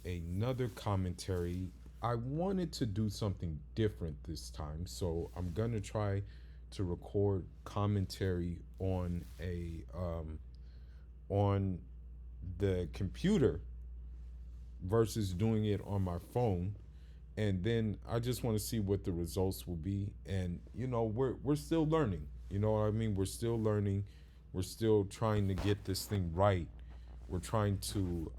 another commentary. I wanted to do something different this time, so I'm gonna try to record commentary on the computer versus doing it on my phone. And then I just want to see what the results will be. And we're still learning. You know what I mean? We're still learning. We're still trying to get this thing right. We're trying to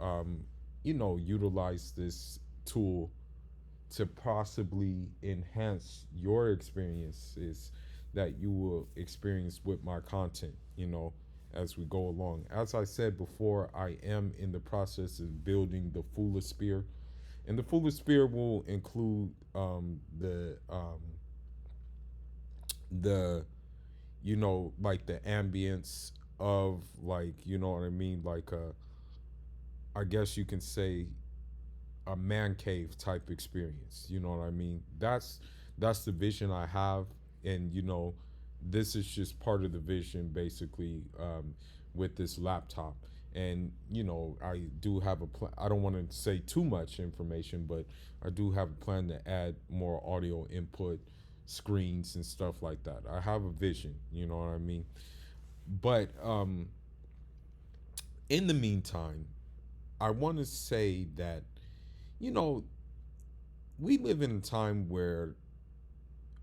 utilize this tool to possibly enhance your experiences that you will experience with my content, as we go along. As I said before, I am in the process of building the Fuller Spear, and the Fuller Spear will include the like the ambience of, like, you know what I mean, like I guess you can say a man cave type experience. You know what I mean? That's the vision I have, and this is just part of the vision, basically, with this laptop. And I do have a plan. I don't want to say too much information, but I do have a plan to add more audio input, screens and stuff like that. I have a vision. You know what I mean? But in the meantime, I want to say that you know we live in a time where,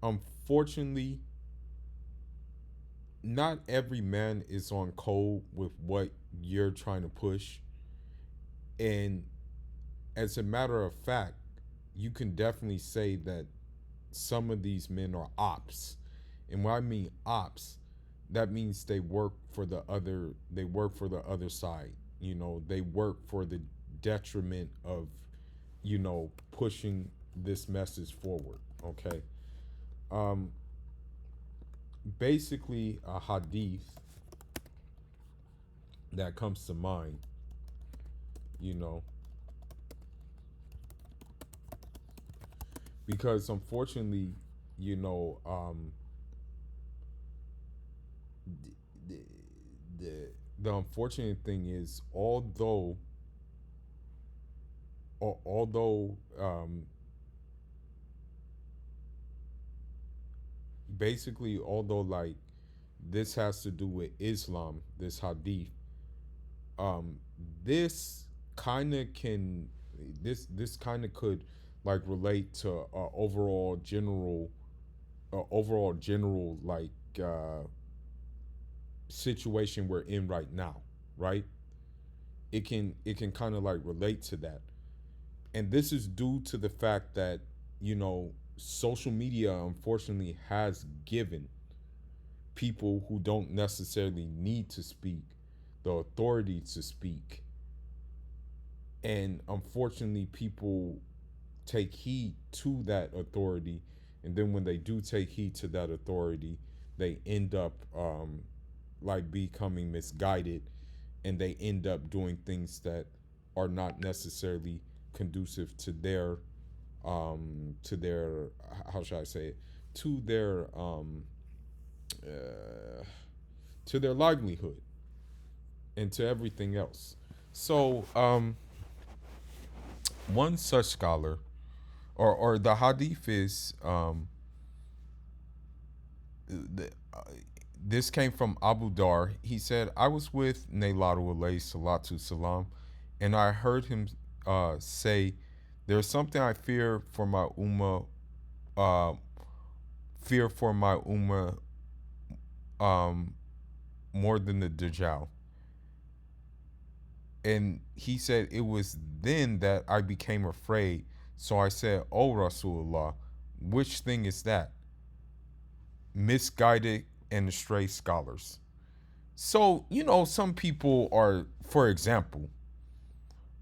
unfortunately, not every man is on code with what you're trying to push. And as a matter of fact, you can definitely say that some of these men are ops. And when I mean ops, that means they work for the other side. They work for the detriment of, pushing this message forward. Okay. Um, Basically, a hadith that comes to mind, you know, because unfortunately, you know, the, the, the unfortunate thing is, although basically, although, like, this has to do with Islam, this hadith, um, this kind of can, this kind of could, like, relate to overall general, like, situation we're in right now, right? It can kind of, like, relate to that. And this is due to the fact that, social media unfortunately has given people who don't necessarily need to speak the authority to speak. And unfortunately, people take heed to that authority. And then when they do take heed to that authority, they end up, like, becoming misguided, and they end up doing things that are not necessarily conducive to their, how should I say it, to their uh, to their livelihood and to everything else. So, one such scholar, or the hadith is, the, this came from Abu Dar. He said, I was with Nailatu alayhi salatu salam, and I heard him say, there's something I uh, fear for my ummah, um, more than the Dajjal. And he said, it was then that I became afraid. So I said, oh, Rasulullah, which thing is that? Misguided and astray scholars. So, some people are, for example,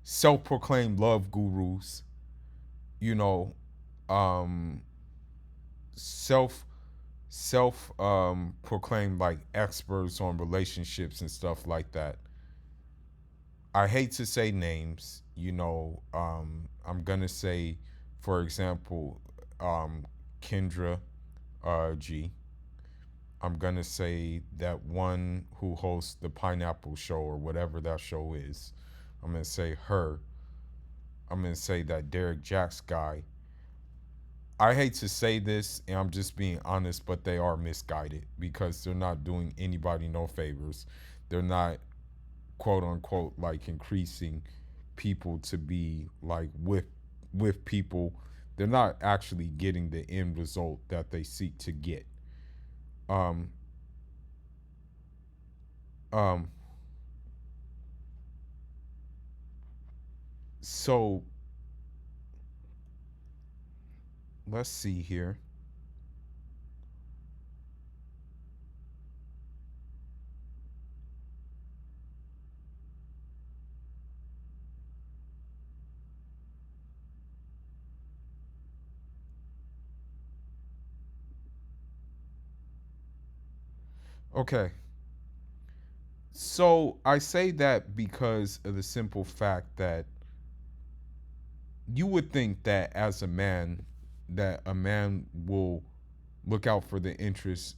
self proclaimed love gurus, you know, um, self proclaimed, like, experts on relationships and stuff like that. I hate to say names, I'm gonna say, for example, Kendra G. I'm gonna say that one who hosts the Pineapple Show, or whatever that show is. I'm gonna say her. I'm gonna say that Derek Jacks guy. I hate to say this, and I'm just being honest, but they are misguided because they're not doing anybody no favors. They're not quote unquote like increasing people to be like with people. They're not actually getting the end result that they seek to get. Um um so let's see here. Okay. So I say that because of the simple fact that you would think that as a man that a man will look out for the interests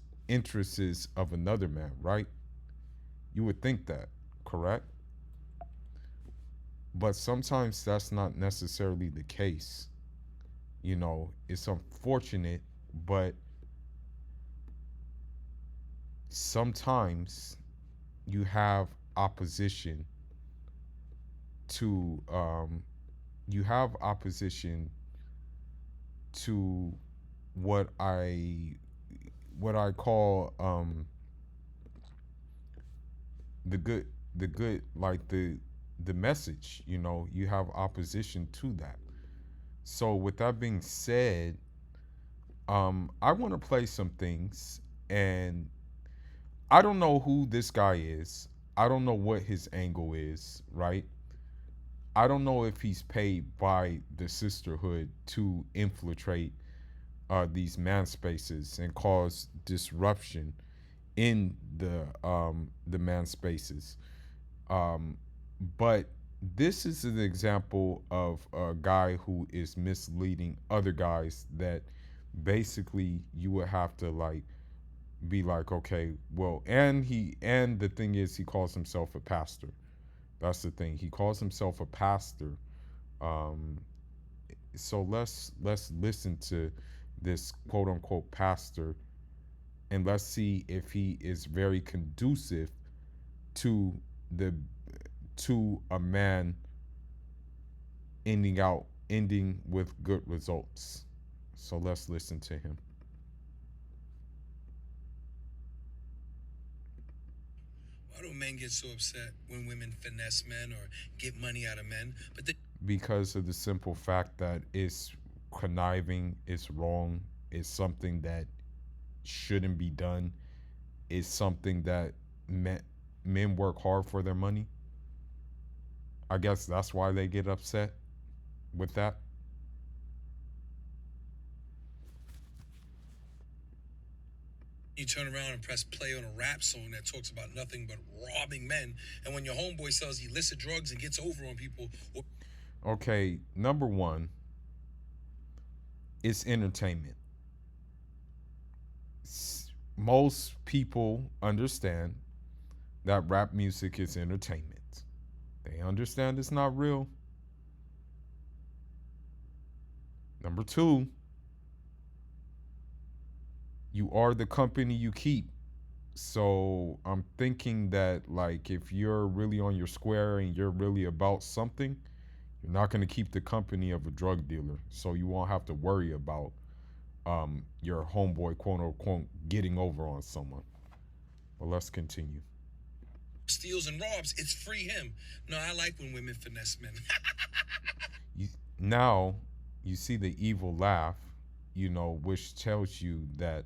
of another man, right? You would think that, correct? But sometimes that's not necessarily the case. It's unfortunate, but sometimes you have opposition to you have opposition to what I what I call the good the good like the message. You have opposition to that. So with that being said, I want to play some things, and I don't know who this guy is. I don't know what his angle is, right? I don't know if he's paid by the sisterhood to infiltrate these man spaces and cause disruption in the man spaces. Um, but this is an example of a guy who is misleading other guys that basically you would have to like be like, okay, well, and the thing is he calls himself a pastor. That's the thing. He calls himself a pastor. Um, so let's listen to this quote unquote pastor, and let's see if he is very conducive to the to a man ending with good results. So let's listen to him. Why do men get so upset when women finesse men or get money out of men? Because of the simple fact that it's conniving, it's wrong, it's something that shouldn't be done, it's something that men work hard for their money. I guess that's why they get upset with that. You turn around and press play on a rap song that talks about nothing but robbing men, and when your homeboy sells illicit drugs and gets over on people, Okay, number one, it's entertainment. Most people understand that rap music is entertainment. They understand it's not real. Number two, you are the company you keep. So I'm thinking that like if you're really on your square and you're really about something, you're not going to keep the company of a drug dealer. So you won't have to worry about your homeboy quote unquote getting over on someone. But let's continue. steals and robs, it's free him. No, I like when women finesse men. You, now you see the evil laugh, which tells you that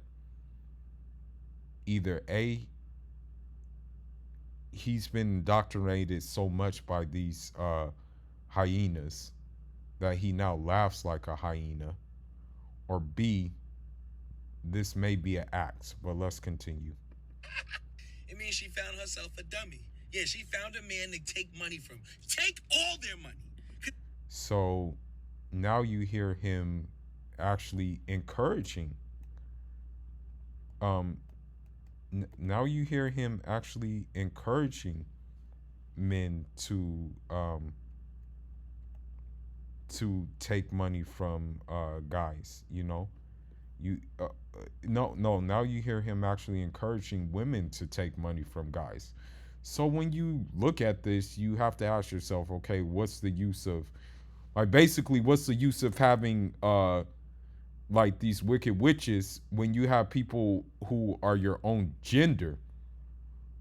either A, he's been indoctrinated so much by these hyenas that he now laughs like a hyena, or B, this may be an act, but let's continue. It means she found herself a dummy. Yeah, she found a man to take money from. Take all their money. So now you hear him actually encouraging. Um, Now you hear him actually encouraging men to take money from guys. You no, now you hear him actually encouraging women to take money from guys. So when you look at this, you have to ask yourself, okay, what's the use of, like, basically, what's the use of having like these wicked witches when you have people who are your own gender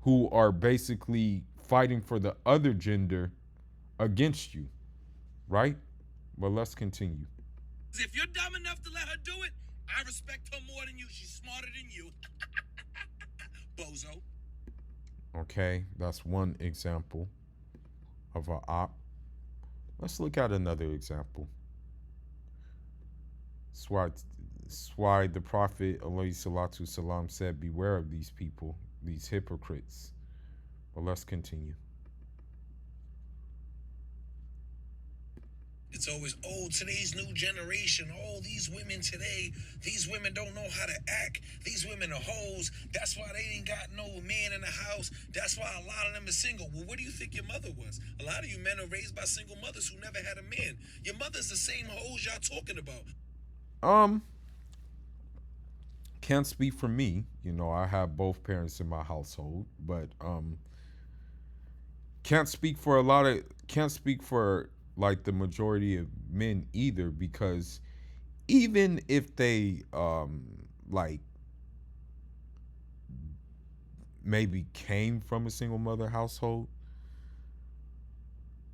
who are basically fighting for the other gender against you, right? But let's continue. If you're dumb enough to let her do it, I respect her more than you. She's smarter than you. Bozo. Okay, that's one example of a op. Let's look at another example. That's why the Prophet alayhi salatu salam said, beware of these people, these hypocrites. But let's continue. It's always, oh, today's new generation. Oh, these women today, these women don't know how to act. These women are hoes. That's why they ain't got no man in the house. That's why a lot of them are single. Well, what do you think your mother was? A lot of you men are raised by single mothers who never had a man. Your mother's the same hoes y'all talking about. Um, can't speak for me. I have both parents in my household, but can't speak for like the majority of men either, because even if they like maybe came from a single mother household,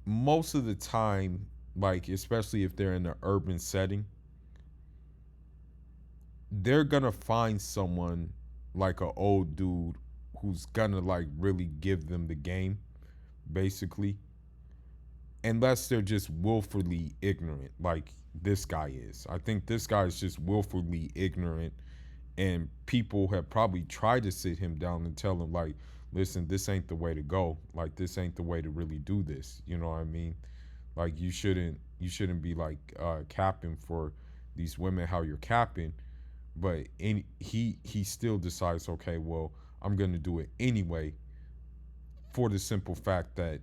most of the time, like especially if they're in an urban setting, they're gonna find someone like an old dude who's gonna like really give them the game, basically, unless they're just willfully ignorant, like this guy is. I think this guy is just willfully ignorant, and people have probably tried to sit him down and tell him, like, listen, this ain't the way to go. Like, this ain't the way to really do this. You know what I mean? Like, you shouldn't be like capping for these women how you're capping, but he still decides, okay, well, I'm gonna do it anyway, for the simple fact that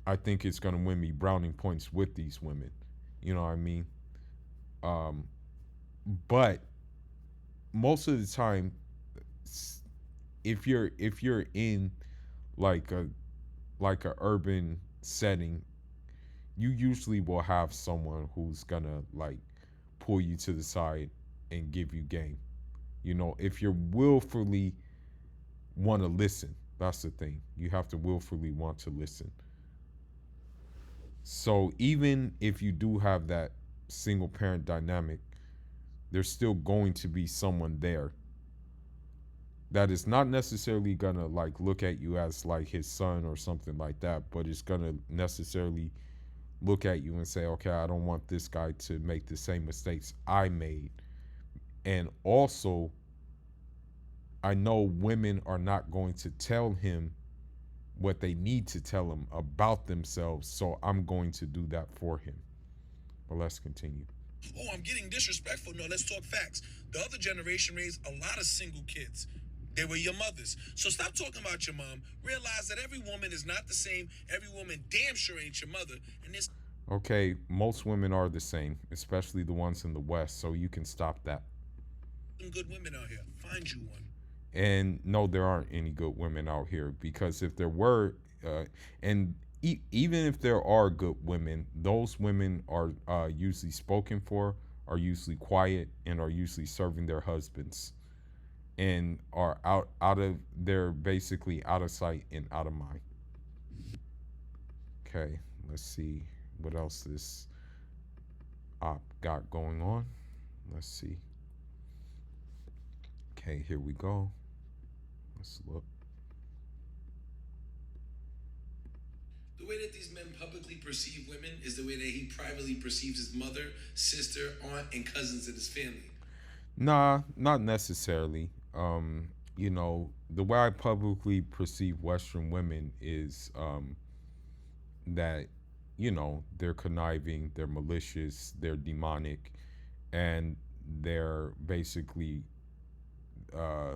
I think it's gonna win me browning points with these women. You know what I mean? Um, but most of the time, if you're in like a urban setting, you usually will have someone who's gonna like pull you to the side and give you game. If you're willfully want to listen, that's the thing. You have to willfully want to listen. So even if you do have that single parent dynamic, there's still going to be someone there that is not necessarily gonna like look at you as like his son or something like that, but it's gonna necessarily look at you and say, okay, I don't want this guy to make the same mistakes I made. And also, I know women are not going to tell him what they need to tell him about themselves, so I'm going to do that for him. But let's continue. Oh, I'm getting disrespectful. No, let's talk facts. The other generation raised a lot of single kids. They were your mothers. So stop talking about your mom. Realize that every woman is not the same. Every woman damn sure ain't your mother. And there's Okay, most women are the same, especially the ones in the West, so you can stop that. some good women out here. Find you one. And no, there aren't any good women out here, because if there were, and even if there are good women, those women are usually spoken for, are usually quiet, and are usually serving their husbands, and are out of they're basically out of sight and out of mind. Okay, let's see what else this op got going on. Let's see. Okay, here we go. Let's look. The way that these men publicly perceive women is the way that he privately perceives his mother, sister, aunt, and cousins in his family. Nah, not necessarily. The way I publicly perceive Western women is that, they're conniving, they're malicious, they're demonic, and they're basically uh,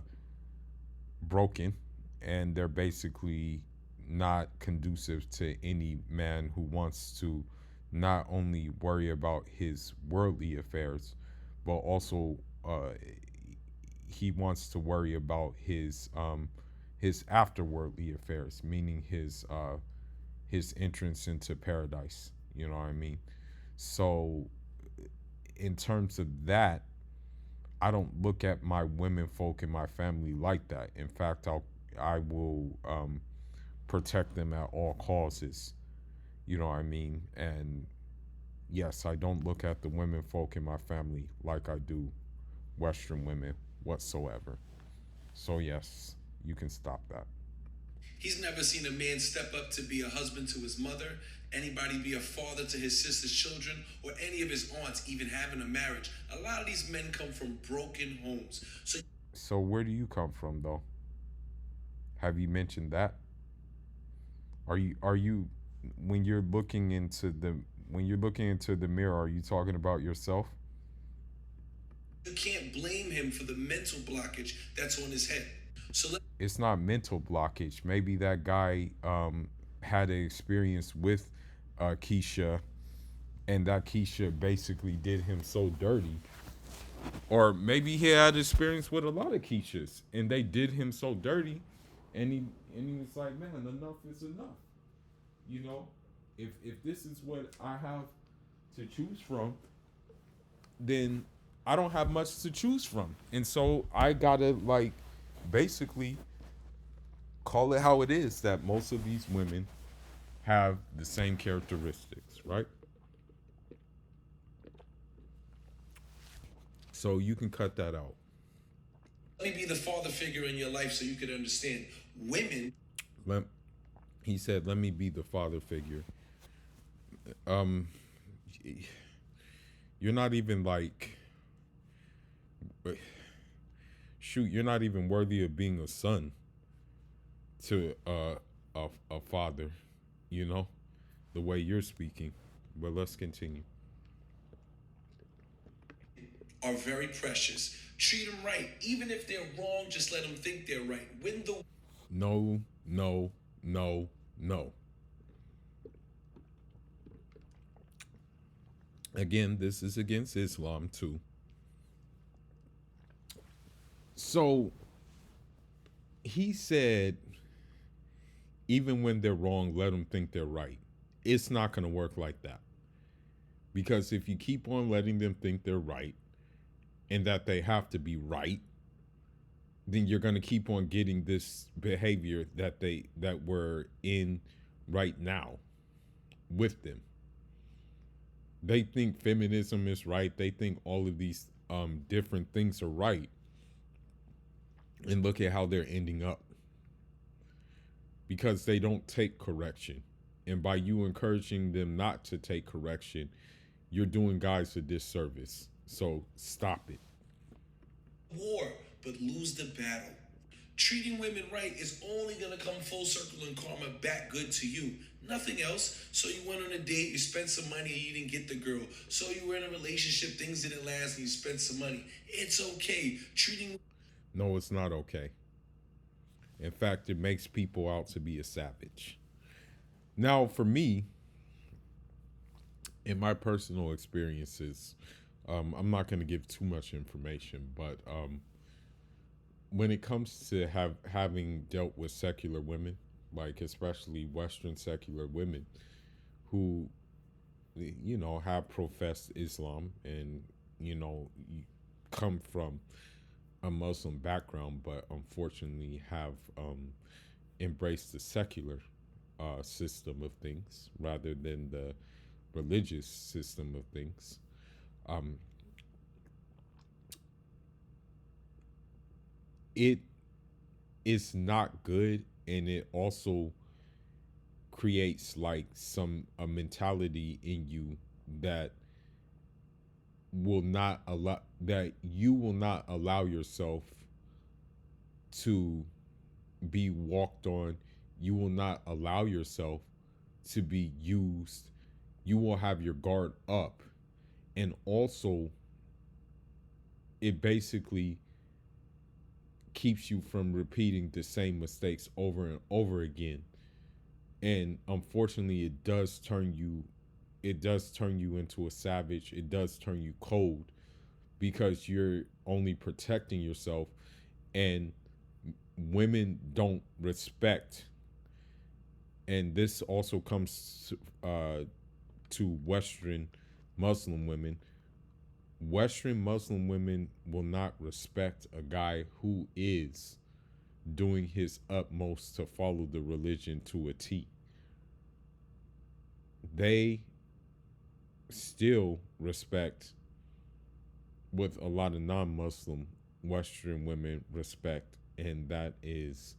broken, and they're basically not conducive to any man who wants to not only worry about his worldly affairs, but also uh, he wants to worry about his afterworldly affairs, meaning his entrance into paradise. You know what I mean? So in terms of that, I don't look at my women folk in my family like that. In fact, I will protect them at all causes. You know what I mean? And yes, I don't look at the women folk in my family like I do Western women whatsoever. So yes, you can stop that. He's never seen a man step up to be a husband to his mother, anybody be a father to his sister's children, or any of his aunts even having a marriage. A lot of these men come from broken homes. So So where do you come from though? Have you mentioned that? Are you when you're looking into the when you're looking into the mirror, are you talking about yourself? you can't blame him for the mental blockage that's on his head. So let It's not mental blockage. Maybe that guy had an experience with Keisha, and that Keisha basically did him so dirty. Or maybe he had experience with a lot of Keishas, and they did him so dirty, and he was like, man, enough is enough. You know, if this is what I have to choose from, then I don't have much to choose from, and so I gotta like basically call it how it is that most of these women have the same characteristics, right? So you can cut that out. me be the father figure in your life so you can understand. Women, Let, he said, "Let me be the father figure." Um, you're not even like, shoot, you're not even worthy of being a son to a father. You know, the way you're speaking. But let's continue. are very precious. Treat them right. Even if they're wrong, just let them think they're right. Win the No, no, no, no. Again, this is against Islam too. So he said, even when they're wrong, let them think they're right. It's not going to work like that. Because if you keep on letting them think they're right and that they have to be right, then you're going to keep on getting this behavior that we're in right now with them. They think feminism is right. They think all of these different things are right. And look at how they're ending up because they don't take correction. And by you encouraging them not to take correction, you're doing guys a disservice. So stop it. war, but lose the battle. Treating women right is only gonna come full circle and karma back good to you. Nothing else. So you went on a date, you spent some money, and you didn't get the girl. So you were in a relationship, things didn't last, and you spent some money. It's okay. Treating No, it's not okay. In fact, it makes people out to be a savage. Now, for me, in my personal experiences, I'm not going to give too much information, but when it comes to having dealt with secular women, like especially Western secular women, who have professed Islam and come from a Muslim background, but unfortunately have embraced the secular system of things rather than the religious system of things. Um, it is not good, and it also creates like some a mentality in you that you will not allow yourself to be walked on. You will not allow yourself to be used. You will have your guard up. And also, it basically keeps you from repeating the same mistakes over and over again. And unfortunately, it does turn you it does turn you into a savage. It does turn you cold because you're only protecting yourself, and women don't respect. And this also comes to Western Muslim women. Western Muslim women will not respect a guy who is doing his utmost to follow the religion to a T. They still respect what a lot of non-Muslim Western women respect, and that is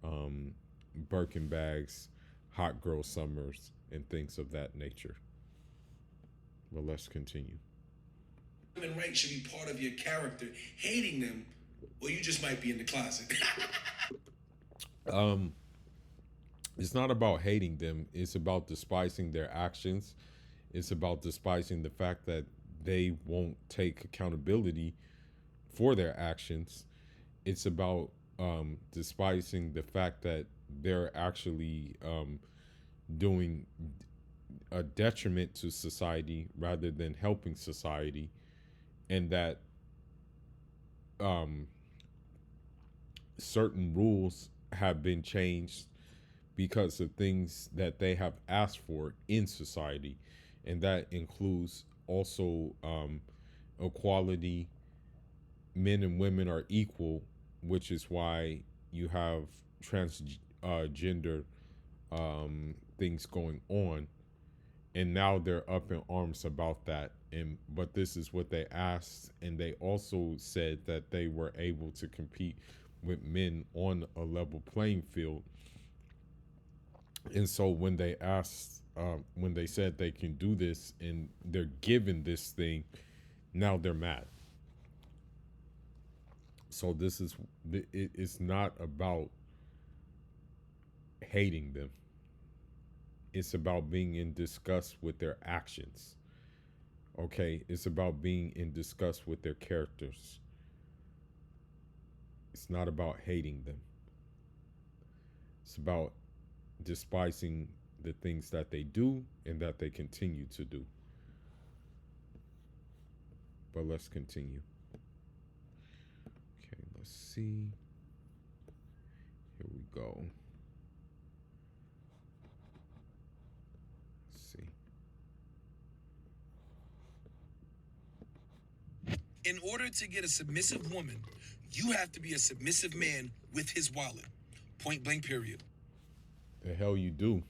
um, Birkin bags, hot girl summers, and things of that nature. But let's continue. Women right should be part of your character. Hating them, well, you just might be in the closet. Um, it's not about hating them. It's about despising their actions. It's about despising the fact that they won't take accountability for their actions. It's about despising the fact that they're actually doing a detriment to society rather than helping society, and that um, certain rules have been changed because of things that they have asked for in society, and that includes also equality. Men and women are equal, which is why you have transgender things going on, and now they're up in arms about that. And but this is what they asked, and they also said that they were able to compete with men on a level playing field. And so when they said they can do this and they're given this thing, now they're mad. So this is it's not about hating them. It's about being in disgust with their actions. Okay, it's about being in disgust with their characters. It's not about hating them. It's about despising the things that they do and that they continue to do. But let's continue. Okay, let's see. Here we go. Let's see. In order to get a submissive woman, you have to be a submissive man with his wallet. Point blank, period. The hell you do.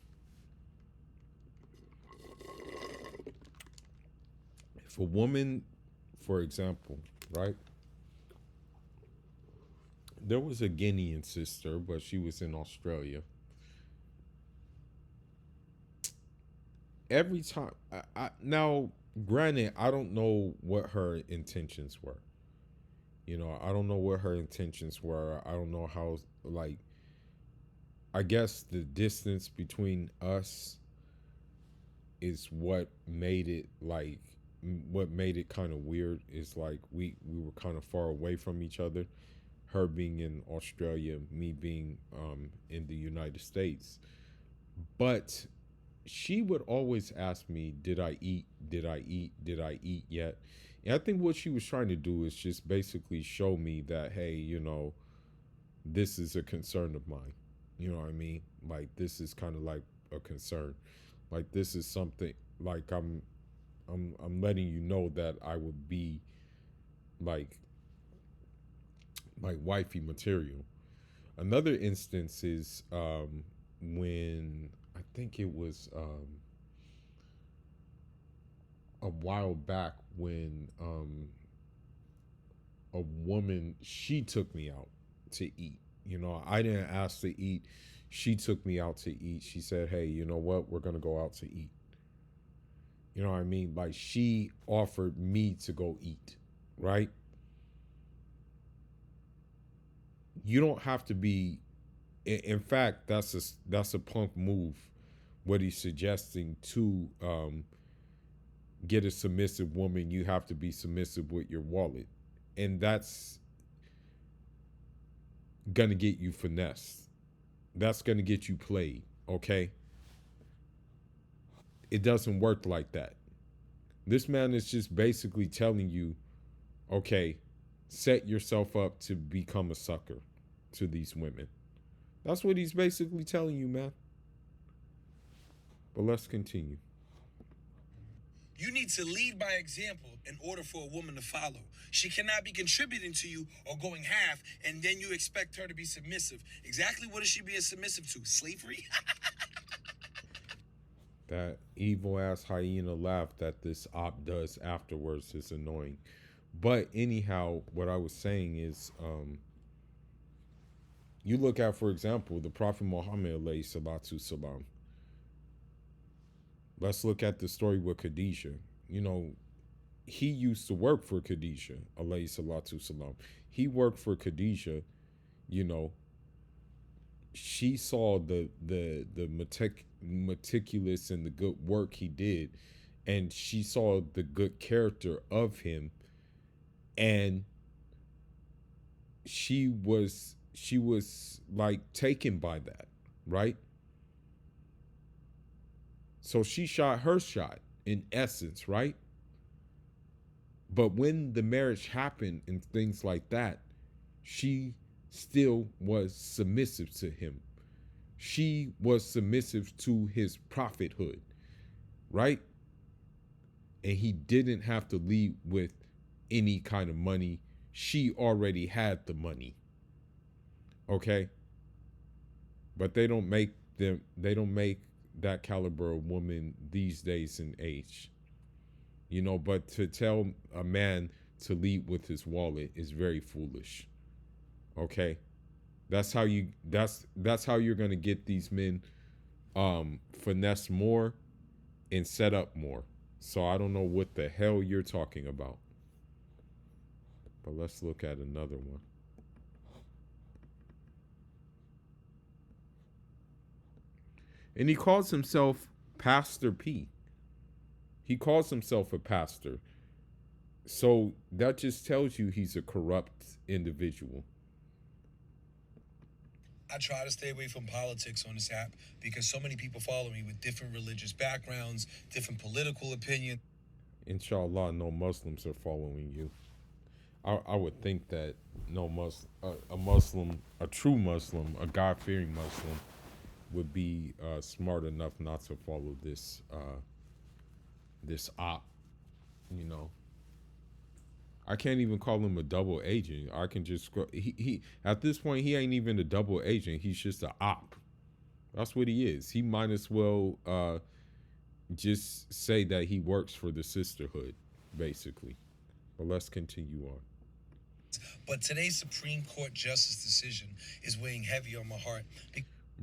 If a woman, for example, right? There was a Guinean sister, but she was in Australia. Every time, now, granted, I don't know what her intentions were. You know, I don't know what her intentions were. I don't know how, like, I guess the distance between us is what made it kind of weird is like we were kind of far away from each other, her being in Australia, me being in the United States. But she would always ask me, did I eat, did I eat yet? And I think what she was trying to do is just basically show me that, hey, you know, this is a concern of mine. You know what I mean? Like, this is kind of like a concern. Like, this is something, like, I'm letting you know that I would be like wifey material. Another instance is when I think it was a while back when a woman, she took me out to eat. You know, I didn't ask to eat. She took me out to eat. She said, "Hey, you know what? We're gonna go out to eat." You know what I mean? Like, she offered me to go eat, right? You don't have to be. In fact, that's a punk move. What he's suggesting to get a submissive woman, you have to be submissive with your wallet, and that's gonna get you finessed. That's gonna get you played. Okay, It doesn't work like that. This man is just basically telling you, okay, set yourself up to become a sucker to these women. That's what he's basically telling you, man. But let's continue. You need to lead by example in order for a woman to follow. She cannot be contributing to you or going half, and then you expect her to be submissive. Exactly what is she being submissive to? Slavery? That evil ass hyena laugh that this op does afterwards is annoying. But anyhow, what I was saying is, you look at, for example, the Prophet Muhammad alayhi salatu salam. Let's look at the story with Khadijah. You know, he used to work for Khadijah alayhi salatu salam. He worked for Khadijah. You know, she saw the meticulous and the good work he did, and she saw the good character of him, and she was like taken by that, right? So she shot her shot in essence, right? But when the marriage happened and things like that, she still was submissive to him. She was submissive to his prophethood, right? And he didn't have to lead with any kind of money. She already had the money. Okay? But they don't make that caliber of woman these days in age. You know, but to tell a man to lead with his wallet is very foolish. Okay? That's how you're gonna get these men finesse more and set up more. So I don't know what the hell you're talking about. But let's look at another one. And he calls himself Pastor P. He calls himself a pastor. So that just tells you he's a corrupt individual. I try to stay away from politics on this app because so many people follow me with different religious backgrounds, different political opinions. Inshallah, no Muslims are following you. I would think that no a Muslim, a true Muslim, a God-fearing Muslim, would be smart enough not to follow this op. You know, I can't even call him a double agent. I can just he at this point he ain't even a double agent. He's just an op. That's what he is. He might as well just say that he works for the sisterhood, basically. But let's continue on. But today's Supreme Court justice decision is weighing heavy on my heart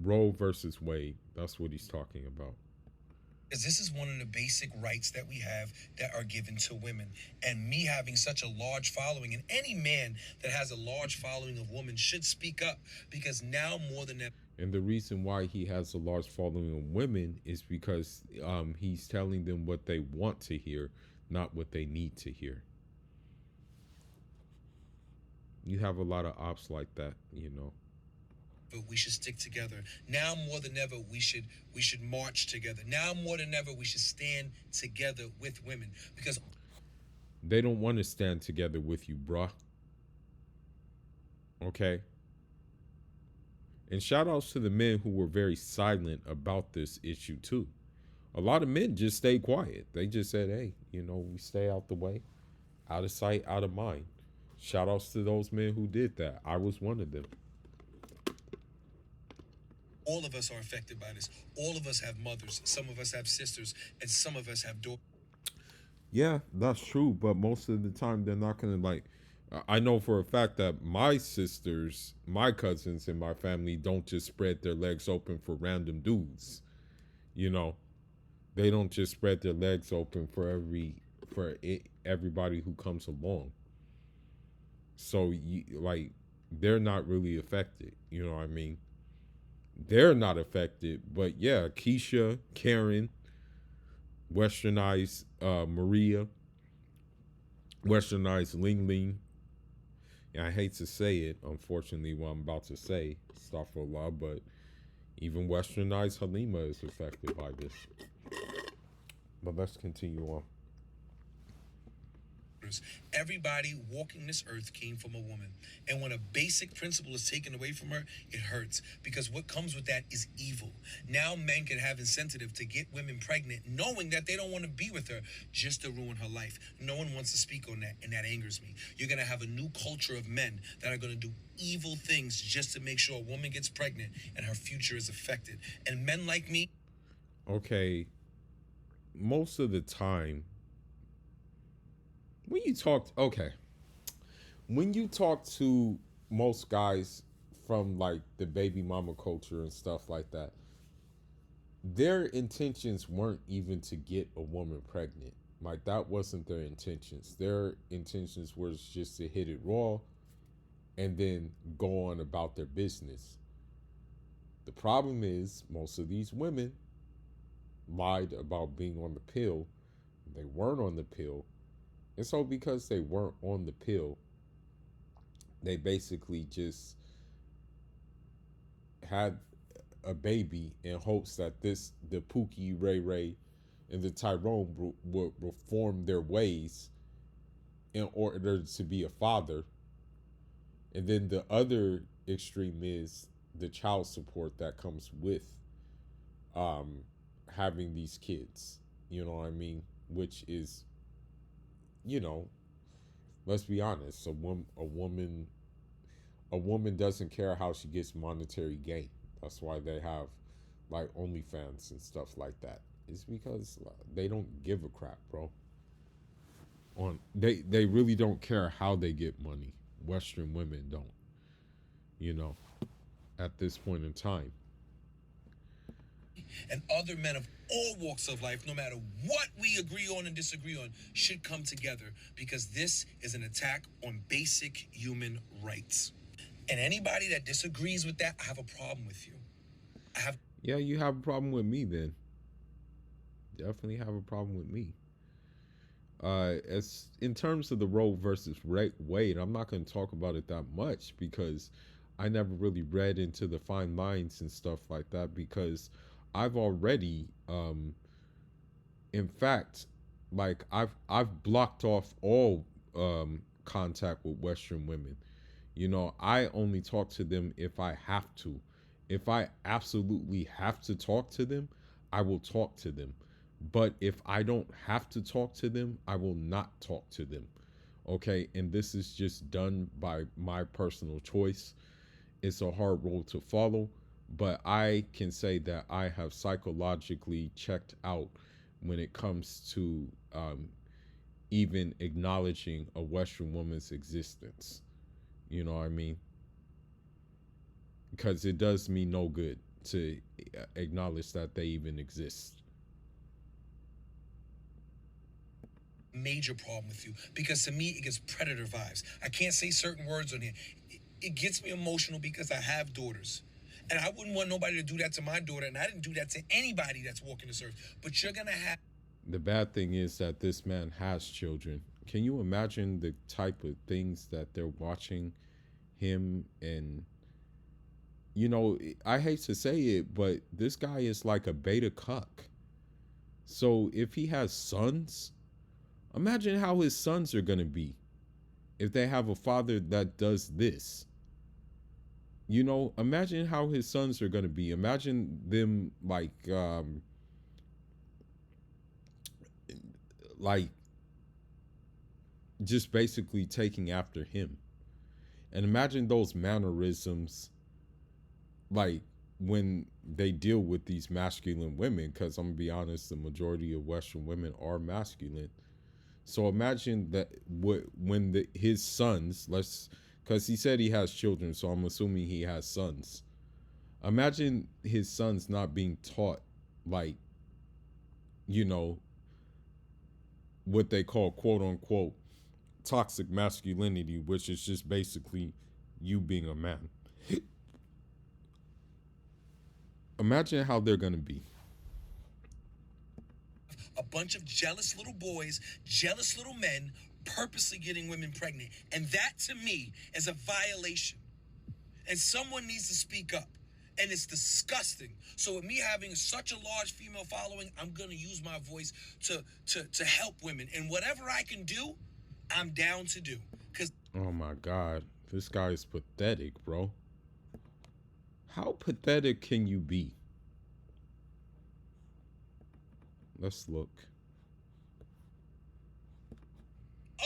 Roe versus Wade. That's what he's talking about. because this is one of the basic rights that we have that are given to women. And me having such a large following, and any man that has a large following of women should speak up, because now more than ever. And the reason why he has a large following of women is because he's telling them what they want to hear, not what they need to hear. You have a lot of ops like that, you know. But we should stick together. Now more than ever, we should march together. Now more than ever, we should stand together with women, because They don't want to stand together with you, bruh. Okay? And shout outs to the men who were very silent about this issue too. A lot of men just stayed quiet. They just said, hey, you know, we stay out the way, out of sight, out of mind. Shout outs to those men who did that. I was one of them. all of us are affected by this. All of us have mothers. Some of us have sisters, and some of us have daughters. Yeah, that's true. But most of the time, they're not going to like. I know for a fact that my sisters, my cousins in my family don't just spread their legs open for random dudes. You know, they don't just spread their legs open for everybody who comes along. So like they're not really affected. You know what I mean? They're not affected, but yeah, Keisha, Karen, Westernized Maria, Westernized Ling Ling. And I hate to say it, unfortunately, what I'm about to say, astaghfirullah, but even Westernized Halima is affected by this. But let's continue on. Everybody walking this earth came from a woman. And when a basic principle is taken away from her, it hurts. Because what comes with that is evil. Now men can have incentive to get women pregnant, knowing that they don't want to be with her, just to ruin her life. No one wants to speak on that, and that angers me. You're going to have a new culture of men that are going to do evil things just to make sure a woman gets pregnant and her future is affected. And men like me... Okay, most of the time, when you talk to most guys from like the baby mama culture and stuff like that, their intentions weren't even to get a woman pregnant. Like, that wasn't their intentions. Their intentions was just to hit it raw and then go on about their business. The problem is most of these women lied about being on the pill. They weren't on the pill. And so because they weren't on the pill, they basically just had a baby in hopes that the Pookie, Ray Ray, and the Tyrone would reform their ways in order to be a father. And then the other extreme is the child support that comes with um, having these kids. You know what I mean? Which is, you know, let's be honest, a woman doesn't care how she gets monetary gain. That's why they have like OnlyFans and stuff like that. It's because they don't give a crap, bro. They really don't care how they get money. Western women don't, you know, at this point in time. And other men of all walks of life, no matter what we agree on and disagree on, should come together, because this is an attack on basic human rights. And anybody that disagrees with that, I have a problem with you. Yeah, you have a problem with me then. Definitely have a problem with me. As in terms of the Roe versus Wade, I'm not going to talk about it that much because I never really read into the fine lines and stuff like that, because I've already, in fact, like I've blocked off all contact with Western women. You know, I only talk to them if I have to. If I absolutely have to talk to them, I will talk to them. But if I don't have to talk to them, I will not talk to them. Okay, and this is just done by my personal choice. It's a hard rule to follow, but I can say that I have psychologically checked out when it comes to even acknowledging a Western woman's existence. You know what I mean? Because it does me no good to acknowledge that they even exist. Major problem with you, because to me it gives predator vibes. I can't say certain words on here. It gets me emotional because I have daughters, and I wouldn't want nobody to do that to my daughter, and I didn't do that to anybody that's walking this earth. But you're gonna have... The bad thing is that this man has children. Can you imagine the type of things that they're watching him? And you know, I hate to say it, but this guy is like a beta cuck. So if he has sons, imagine how his sons are going to be if they have a father that does this. You know, imagine how his sons are going to be. Imagine them like just basically taking after him. And imagine those mannerisms like when they deal with these masculine women, because I'm gonna be honest, the majority of Western women are masculine. So imagine that when his sons, because he said he has children, so I'm assuming he has sons. Imagine his sons not being taught, like, you know, what they call quote unquote toxic masculinity, which is just basically you being a man. Imagine how they're gonna be. A bunch of jealous little boys, jealous little men, purposely getting women pregnant. And that, to me, is a violation. And someone needs to speak up. And it's disgusting. So with me having such a large female following, I'm gonna use my voice to help women. And whatever I can do, I'm down to do. Cause Oh my God, this guy is pathetic, bro. How pathetic can you be? Let's look.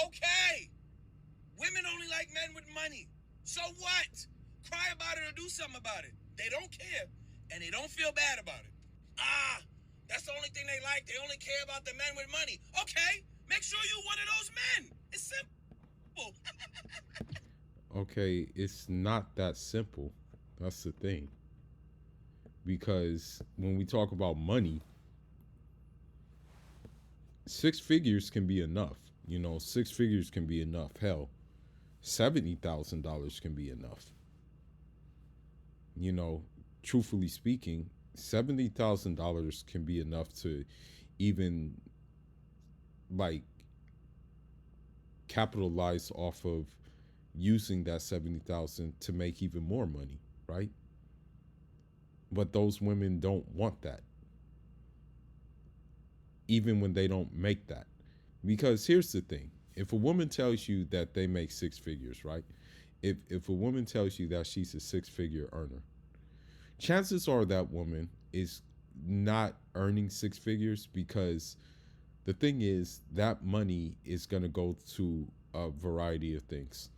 okay, women only like men with money. So what? Cry about it or do something about it. They don't care, and they don't feel bad about it. Ah, that's the only thing they like. They only care about the men with money. Okay, make sure you're one of those men. It's simple. Okay, it's not that simple. That's the thing. Because when we talk about money, 6 figures can be enough. You know, 6 figures can be enough. Hell, $70,000 can be enough. You know, truthfully speaking, $70,000 can be enough to even like capitalize off of using that 70,000 to make even more money, right? But those women don't want that, even when they don't make that. Because here's the thing: if a woman tells you that they make 6 figures, right? If a woman tells you that she's a 6 figure earner, chances are that woman is not earning 6 figures, because the thing is that money is going to go to a variety of things.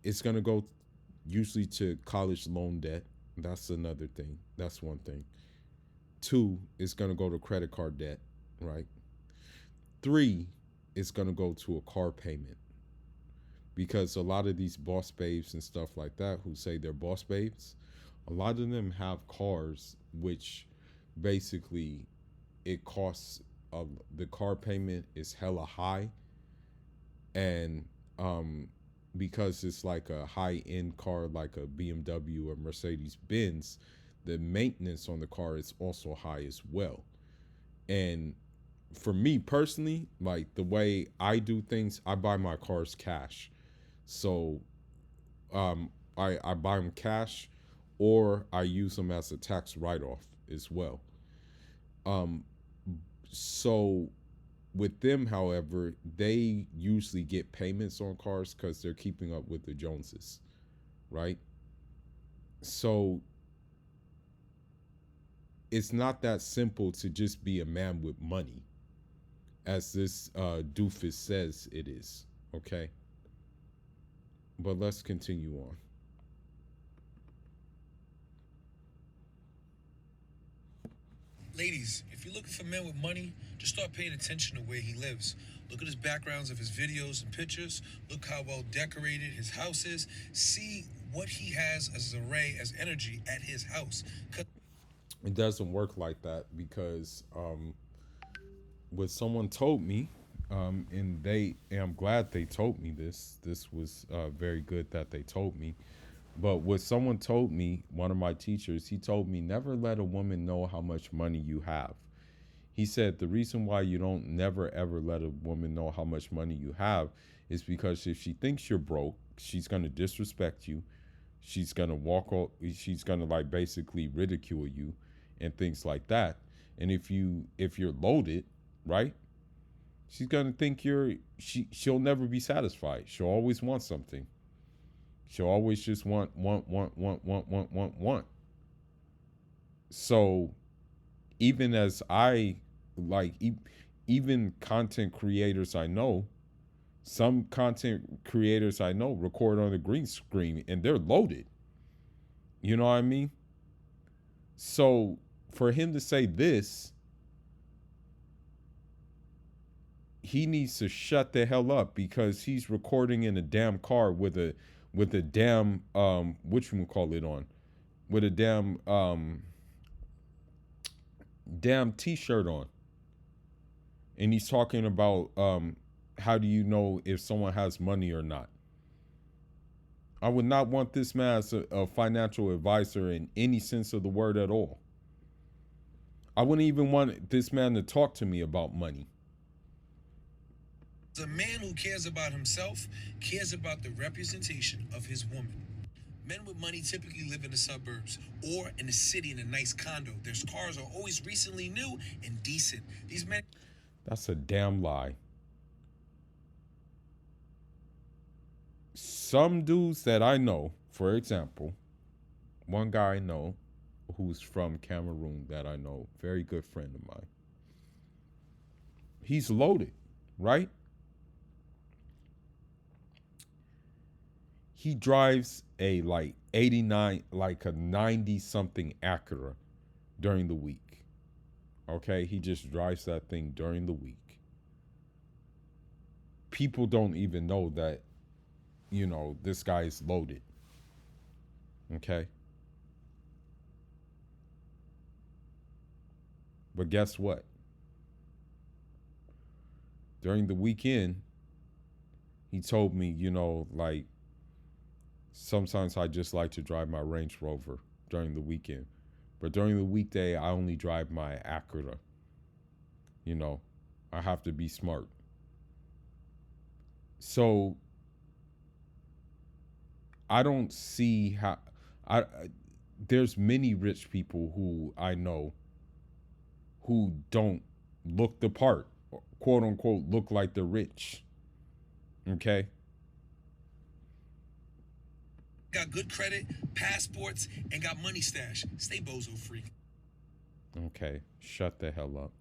It's going to go usually to college loan debt. That's another thing. That's one thing. 2, it's going to go to credit card debt, right? 3, it's going to go to a car payment, because a lot of these boss babes and stuff like that who say they're boss babes, a lot of them have cars which basically it costs the car payment is hella high, and because it's like a high end car like a BMW or Mercedes Benz, the maintenance on the car is also high as well. And for me personally, like the way I do things, I buy my cars cash. So I buy them cash, or I use them as a tax write-off as well. Um, so with them, however, they usually get payments on cars because they're keeping up with the Joneses, right? So it's not that simple to just be a man with money, as this doofus says it is. Okay, but let's continue on. Ladies, if you're looking for men with money, just start paying attention to where he lives. Look at his backgrounds of his videos and pictures. Look how well decorated his house is. See what he has as array, as energy at his house. It doesn't work like that, because what someone told me, and I'm glad they told me this. This was very good that they told me. But what someone told me, one of my teachers, he told me never let a woman know how much money you have. He said the reason why you don't never ever let a woman know how much money you have is because if she thinks you're broke, she's gonna disrespect you. She's gonna she's gonna like basically ridicule you and things like that. And if you're loaded, right? She's gonna think she'll never be satisfied. She'll always want something. She'll always just want. So even as I like, even content creators I know, some content creators I know record on the green screen and they're loaded. You know what I mean? So for him to say this, he needs to shut the hell up, because he's recording in a damn car with a damn which one call it on, with a damn t-shirt on, and he's talking about how do you know if someone has money or not. I would not want this man as a financial advisor in any sense of the word at all. I wouldn't even want this man to talk to me about money. A man who cares about himself cares about the representation of his woman. Men with money typically live in the suburbs or in the city in a nice condo. Their cars are always recently new and decent. These men. That's a damn lie. Some dudes that I know, for example, one guy I know who's from Cameroon that I know, very good friend of mine. He's loaded, right? He drives a like 89, like a 90 something Acura during the week. Okay, he just drives that thing during the week. People don't even know that, this guy is loaded. Okay. But guess what? During the weekend, he told me, like sometimes I just like to drive my Range Rover during the weekend. But during the weekday, I only drive my Acura. I have to be smart. So I don't see how I there's many rich people who I know who don't look the part, quote unquote, look like they're rich. Okay? Got good credit, passports, and got money stash. Stay bozo free. Okay. Shut the hell up.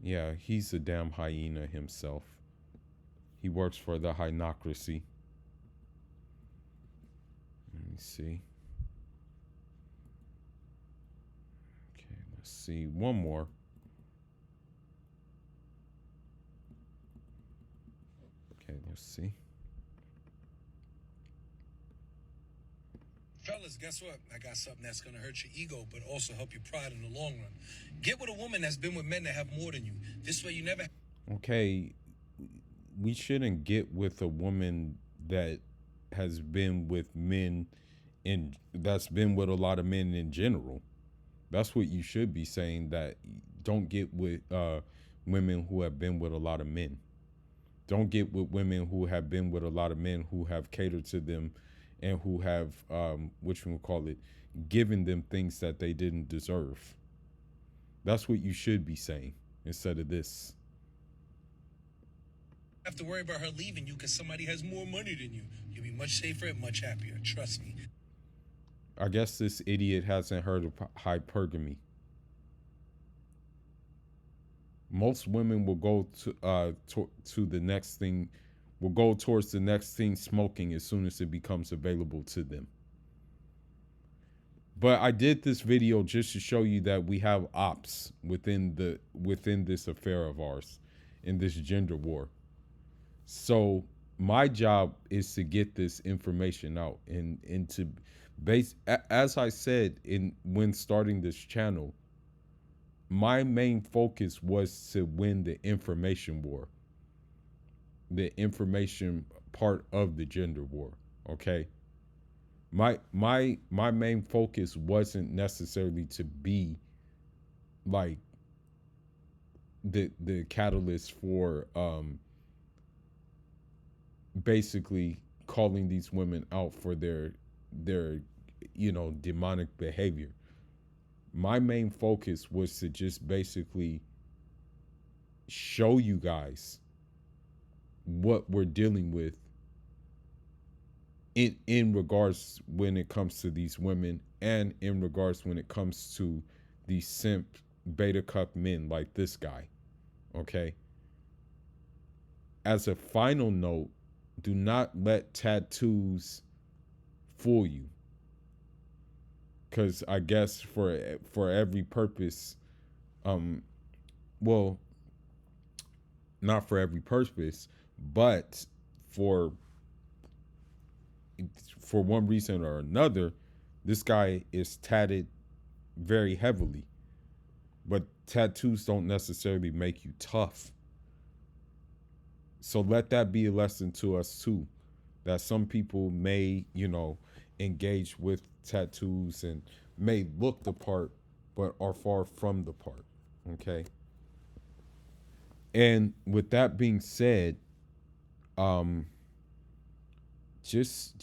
Yeah, he's a damn hyena himself. He works for the hynocracy. Let me see. Okay, let's see. One more. Okay, let's see. Fellas, guess what? I got something that's gonna hurt your ego, but also help your pride in the long run. Get with a woman that's been with men that have more than you. This way you never. Okay, we shouldn't get with a woman that has been with men that's been with a lot of men in general. That's what you should be saying, that don't get with women who have been with a lot of men. Don't get with women who have been with a lot of men who have catered to them and who have, which we will call it, given them things that they didn't deserve. That's what you should be saying instead of this. Have to worry about her leaving you because somebody has more money than you. You'll be much safer and much happier. Trust me. I guess this idiot hasn't heard of hypergamy. Most women will go to the next thing, will go towards the next thing smoking as soon as it becomes available to them. But I did this video just to show you that we have ops within this affair of ours, in this gender war. So my job is to get this information out and to base, as I said when starting this channel, my main focus was to win the information war, the information part of the gender war. Okay. My main focus wasn't necessarily to be like the catalyst for basically calling these women out for their demonic behavior. My main focus was to just basically show you guys what we're dealing with in regards when it comes to these women, and in regards when it comes to these simp beta cuck men like this guy. Okay. As a final note, do not let tattoos fool you, because I guess for every purpose, well, not for every purpose, but for one reason or another, this guy is tatted very heavily. But tattoos don't necessarily make you tough. So let that be a lesson to us too, that some people may, engage with tattoos and may look the part, but are far from the part. Okay. And with that being said, just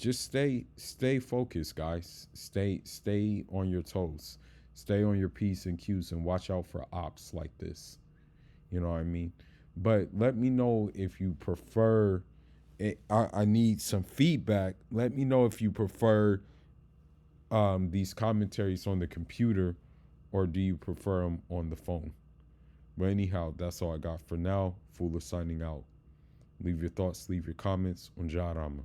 stay focused, guys. Stay on your toes. Stay on your P's and Q's and watch out for ops like this. You know what I mean? But let me know if you prefer it. I need some feedback. Let me know if you prefer these commentaries on the computer or do you prefer them on the phone. But anyhow, that's all I got for now. Fula signing out. Leave your thoughts, leave your comments on Jarama.